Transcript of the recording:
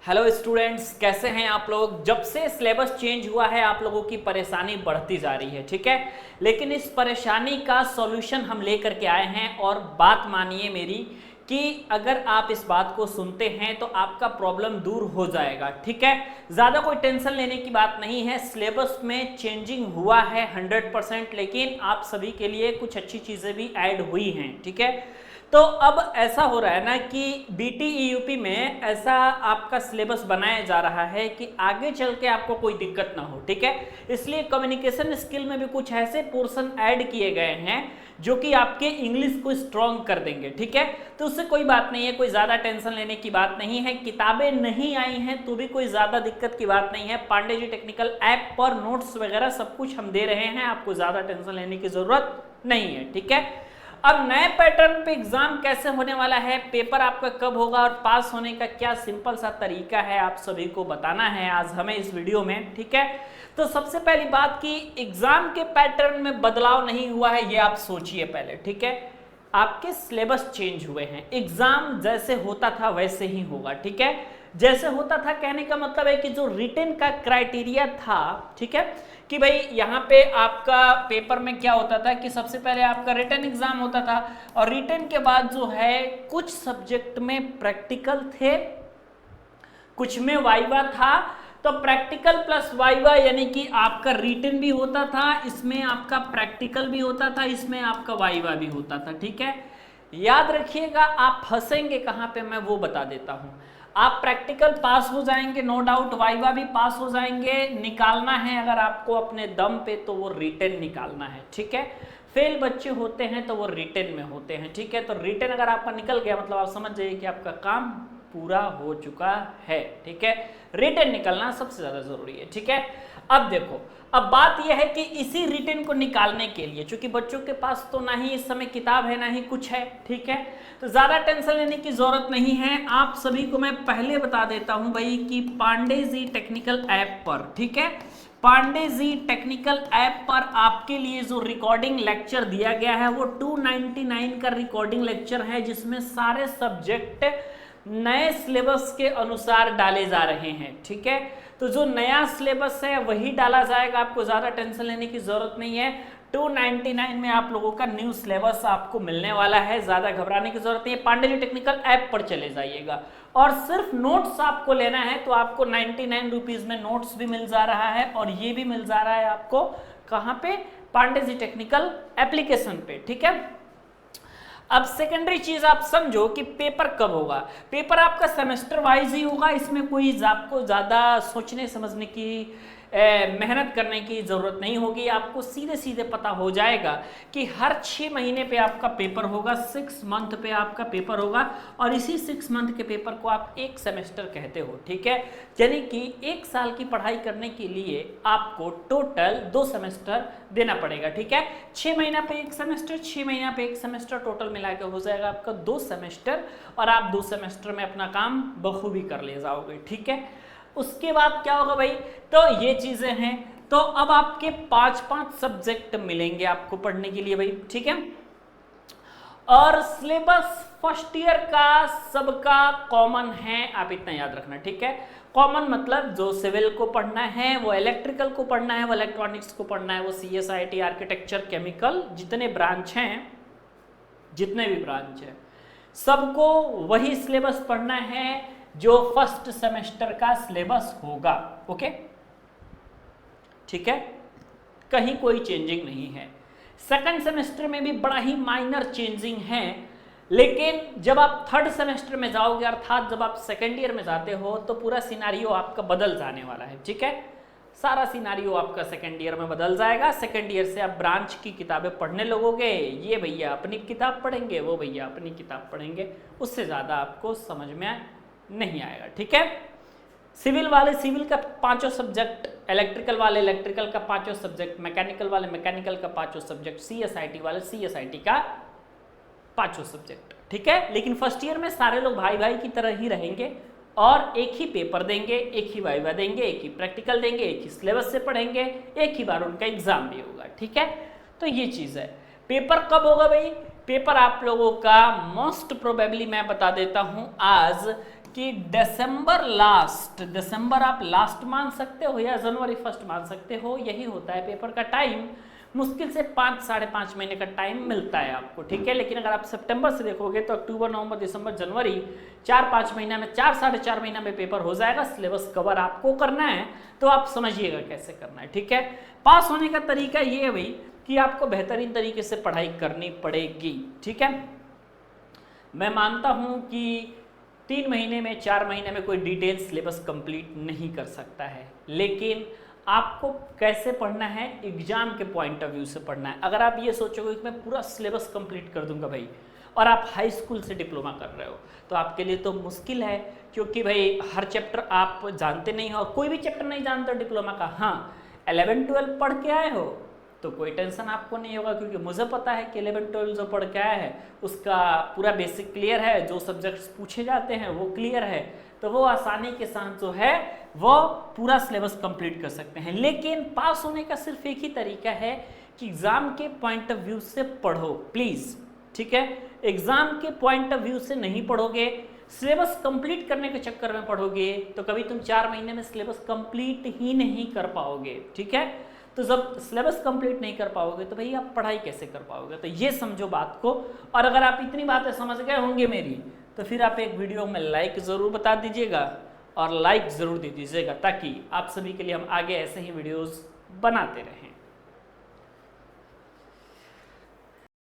Hello students, कैसे हैं आप लोग। जब से सिलेबस चेंज हुआ है आप लोगों की परेशानी बढ़ती जा रही है, ठीक है। लेकिन इस परेशानी का सॉल्यूशन हम लेकर के आए हैं और बात मानिए मेरी कि अगर आप इस बात को सुनते हैं तो आपका प्रॉब्लम दूर हो जाएगा, ठीक है। ज़्यादा कोई टेंशन लेने की बात नहीं है। सिलेबस में चेंजिंग हुआ है 100%, लेकिन आप सभी के लिए कुछ अच्छी चीज़ें भी ऐड हुई हैं, ठीक है। तो अब ऐसा हो रहा है ना कि BTEUP में ऐसा आपका सिलेबस बनाया जा रहा है कि आगे चल के आपको कोई दिक्कत ना हो, ठीक है। इसलिए कम्युनिकेशन स्किल में भी कुछ ऐसे पोर्शन ऐड किए गए हैं जो कि आपके इंग्लिश को स्ट्रॉन्ग कर देंगे, ठीक है। तो उससे कोई बात नहीं है, कोई ज़्यादा टेंशन लेने की बात नहीं है। किताबें नहीं आई हैं तो भी कोई ज़्यादा दिक्कत की बात नहीं है। पांडे जी टेक्निकल ऐप पर नोट्स वगैरह सब कुछ हम दे रहे हैं, आपको ज़्यादा टेंशन लेने की ज़रूरत नहीं है, ठीक है। अब नए पैटर्न पे एग्जाम कैसे होने वाला है, पेपर आपका कब होगा और पास होने का क्या सिंपल सा तरीका है, आप सभी को बताना है आज हमें इस वीडियो में, ठीक है। तो सबसे पहली बात कि एग्जाम के पैटर्न में बदलाव नहीं हुआ है, ये आप सोचिए पहले, ठीक है। आपके सिलेबस चेंज हुए हैं, एग्जाम जैसे होता था वैसे ही होगा, ठीक है। जैसे होता था कहने का मतलब है कि जो रिटन का क्राइटेरिया था, ठीक है, कि भाई यहाँ पे आपका पेपर में क्या होता था कि सबसे पहले आपका रिटन एग्जाम होता था और रिटन के बाद जो है कुछ सब्जेक्ट में प्रैक्टिकल थे, कुछ में वाइवा था। तो प्रैक्टिकल प्लस वाइवा यानी कि आपका रिटन भी होता था, इसमें आपका प्रैक्टिकल भी होता था, इसमें आपका वाइवा भी होता था, ठीक है। याद रखिएगा, आप फंसेंगे कहाँ पे मैं वो बता देता हूँ। आप प्रैक्टिकल पास हो जाएंगे नो डाउट, वाइवा भी पास हो जाएंगे। निकालना है अगर आपको अपने दम पे तो वो रिटन निकालना है, ठीक है। फेल बच्चे होते हैं तो वो रिटन में होते हैं, ठीक है। तो रिटन अगर आपका निकल गया मतलब आप समझ जाइए कि आपका काम पूरा हो चुका है, ठीक है। रिटन निकलना सबसे ज्यादा जरूरी है, ठीक है। अब देखो, अब बात यह है कि इसी रिटन को निकालने के लिए चूंकि बच्चों के पास तो ना ही इस समय किताब है ना ही कुछ है, ठीक है, तो ज्यादा टेंशन लेने की जरूरत नहीं है। आप सभी को मैं पहले बता देता हूं भाई कि पांडे जी टेक्निकल ऐप पर, ठीक है, पांडे जी टेक्निकल ऐप पर आपके लिए जो रिकॉर्डिंग लेक्चर दिया गया है वो 299 का रिकॉर्डिंग लेक्चर है, जिसमें सारे सब्जेक्ट नए सिलेबस के अनुसार डाले जा रहे हैं, ठीक है। तो जो नया सिलेबस है वही डाला जाएगा, आपको ज्यादा टेंशन लेने की जरूरत नहीं है। 299 में आप लोगों का न्यू सिलेबस आपको मिलने वाला है, ज्यादा घबराने की जरूरत नहीं है। पांडे जी टेक्निकल ऐप पर चले जाइएगा और सिर्फ नोट्स आपको लेना है तो आपको 99 रुपीज में नोट्स भी मिल जा रहा है और ये भी मिल जा रहा है आपको कहाँ पे, पांडे जी टेक्निकल एप्लीकेशन पे, ठीक है। अब सेकेंडरी चीज आप समझो कि पेपर कब होगा। पेपर आपका सेमेस्टर वाइज ही होगा, इसमें कोई आपको ज्यादा सोचने समझने की मेहनत करने की जरूरत नहीं होगी। आपको सीधे सीधे पता हो जाएगा कि हर 6 महीने पे आपका पेपर होगा, 6 मंथ पे आपका पेपर होगा और इसी 6 मंथ के पेपर को आप एक सेमेस्टर कहते हो, ठीक है। यानी कि 1 साल की पढ़ाई करने के लिए आपको टोटल 2 सेमेस्टर देना पड़ेगा, ठीक है। 6 महीना पे एक सेमेस्टर, 6 महीना पे एक सेमेस्टर, टोटल मिला के हो जाएगा आपका 2 सेमेस्टर और आप 2 सेमेस्टर में अपना काम बखूबी कर ले जाओगे, ठीक है। उसके बाद क्या होगा भाई, तो ये चीजें हैं। तो अब आपके 5-5 सब्जेक्ट मिलेंगे आपको पढ़ने के लिए भाई, ठीक है। और सिलेबस फर्स्ट ईयर का सबका कॉमन है, आप इतना याद रखना, ठीक है। कॉमन मतलब जो सिविल को पढ़ना है, वो इलेक्ट्रिकल को पढ़ना है, वो इलेक्ट्रॉनिक्स को पढ़ना है, वो CSIT, आर्किटेक्चर, केमिकल, जितने ब्रांच हैं, जितने भी ब्रांच है सबको वही सिलेबस पढ़ना है जो फर्स्ट सेमेस्टर का सिलेबस होगा, ओके, ठीक है। कहीं कोई चेंजिंग नहीं है। सेकंड सेमेस्टर में भी बड़ा ही माइनर चेंजिंग है, लेकिन जब आप थर्ड सेमेस्टर में जाओगे अर्थात जब आप सेकेंड ईयर में जाते हो तो पूरा सिनारियो आपका बदल जाने वाला है, ठीक है। सारा सिनारियो आपका सेकेंड ईयर में बदल जाएगा। सेकेंड ईयर से आप ब्रांच की किताबें पढ़ने लगोगे, ये भैया अपनी किताब पढ़ेंगे, वो भैया अपनी किताब पढ़ेंगे, उससे ज़्यादा आपको समझ में नहीं आएगा, ठीक है। सिविल वाले सिविल का 5 सब्जेक्ट, इलेक्ट्रिकल वाले इलेक्ट्रिकल का 5 सब्जेक्ट, मैकेनिकल वाले मैकेनिकल का 5 सब्जेक्ट, CSIT वाले CSIT का 5 सब्जेक्ट, ठीक है। लेकिन फर्स्ट ईयर में सारे लोग भाई भाई की तरह ही रहेंगे और एक ही पेपर देंगे, एक ही वाइवा देंगे, एक ही प्रैक्टिकल देंगे, एक ही सिलेबस से पढ़ेंगे, एक ही बार उनका एग्जाम भी होगा, ठीक है। तो ये चीज़ है। पेपर कब होगा भाई, पेपर आप लोगों का मोस्ट प्रोबेबली मैं बता देता हूं आज कि दिसंबर आप लास्ट मान सकते हो या जनवरी फर्स्ट मान सकते हो, यही होता है पेपर का टाइम। मुश्किल से 5 साढ़े 5 महीने का टाइम मिलता है आपको, ठीक है। लेकिन अगर आप सितंबर से देखोगे तो अक्टूबर, नवंबर, दिसंबर, जनवरी 4-5 महीना में, 4 साढ़े 4 महीना में पेपर हो जाएगा। सिलेबस कवर आपको करना है तो आप समझिएगा कैसे करना है, ठीक है। पास होने का तरीका ये है भाई कि आपको बेहतरीन तरीके से पढ़ाई करनी पड़ेगी, ठीक है। मैं मानता हूं कि 3 महीने में, 4 महीने में कोई डिटेल सिलेबस कंप्लीट नहीं कर सकता है, लेकिन आपको कैसे पढ़ना है, एग्जाम के पॉइंट ऑफ व्यू से पढ़ना है। अगर आप ये सोचोगे कि मैं पूरा सिलेबस कंप्लीट कर दूंगा भाई, और आप हाई स्कूल से डिप्लोमा कर रहे हो, तो आपके लिए तो मुश्किल है, क्योंकि भाई हर चैप्टर आप जानते नहीं हो, कोई भी चैप्टर नहीं जानते हो डिप्लोमा का। हाँ, 11-12 पढ़ के आए हो तो कोई टेंशन आपको नहीं होगा, क्योंकि मुझे पता है कि 11-12 जो पढ़ के आया है उसका पूरा बेसिक क्लियर है, जो सब्जेक्ट्स पूछे जाते हैं वो क्लियर है, तो वो आसानी के साथ जो है वो पूरा सिलेबस कंप्लीट कर सकते हैं। लेकिन पास होने का सिर्फ एक ही तरीका है कि एग्जाम के पॉइंट ऑफ व्यू से पढ़ो प्लीज, ठीक है। एग्जाम के पॉइंट ऑफ व्यू से नहीं पढ़ोगे, सिलेबस कंप्लीट करने के चक्कर में पढ़ोगे तो कभी तुम 4 महीने में सिलेबस कंप्लीट ही नहीं कर पाओगे, ठीक है। तो जब सिलेबस कंप्लीट नहीं कर पाओगे तो भाई आप पढ़ाई कैसे कर पाओगे, तो ये समझो बात को। और अगर आप इतनी बातें समझ गए होंगे मेरी, तो फिर आप एक वीडियो में लाइक ज़रूर बता दीजिएगा और लाइक ज़रूर दे दीजिएगा, ताकि आप सभी के लिए हम आगे ऐसे ही वीडियोस बनाते रहें।